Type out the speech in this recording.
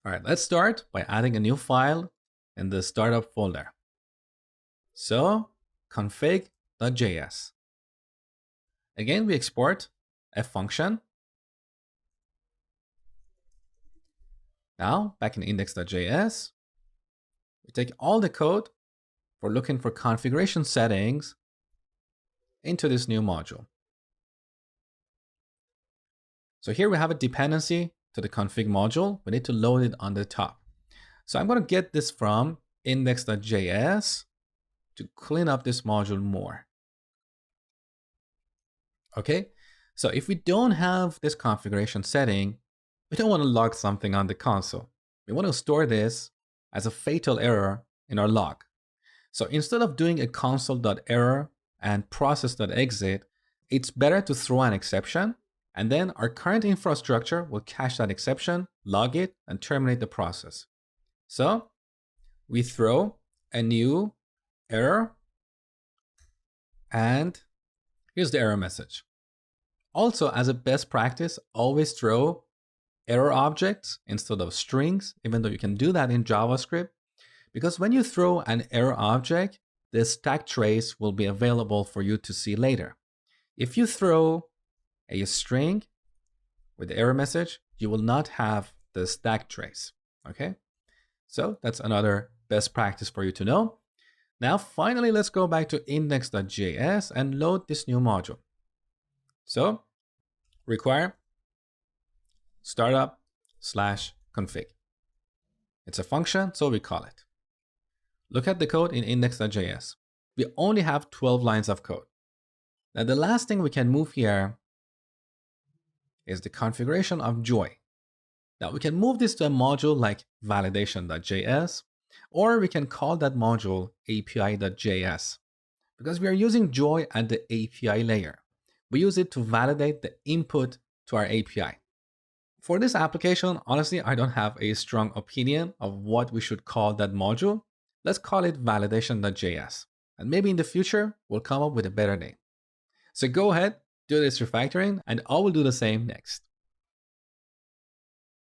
All right, let's start by adding a new file in the startup folder. So config.js. Again, we export a function. Now back in index.js, we take all the code for looking for configuration settings into this new module. So here we have a dependency to the config module. We need to load it on the top. So I'm going to get this from index.js to clean up this module more. Okay, so if we don't have this configuration setting, we don't want to log something on the console. We want to store this as a fatal error in our log. So instead of doing a console.error and process.exit, it's better to throw an exception, and then our current infrastructure will catch that exception, log it, and terminate the process. So we throw a new error, and here's the error message. Also, as a best practice, always throw error objects instead of strings, even though you can do that in JavaScript, because when you throw an error object, the stack trace will be available for you to see later. If you throw a string with the error message, you will not have the stack trace. Okay, so that's another best practice for you to know. Now, finally, let's go back to index.js and load this new module. So require startup/config. It's a function, so we call it. Look at the code in index.js. We only have 12 lines of code. Now, the last thing we can move here is the configuration of Joy. Now, we can move this to a module like validation.js, or we can call that module api.js, because we are using Joy at the API layer. We use it to validate the input to our API. For this application, honestly, I don't have a strong opinion of what we should call that module. Let's call it validation.js. And maybe in the future, we'll come up with a better name. So go ahead, do this refactoring, and I will do the same next.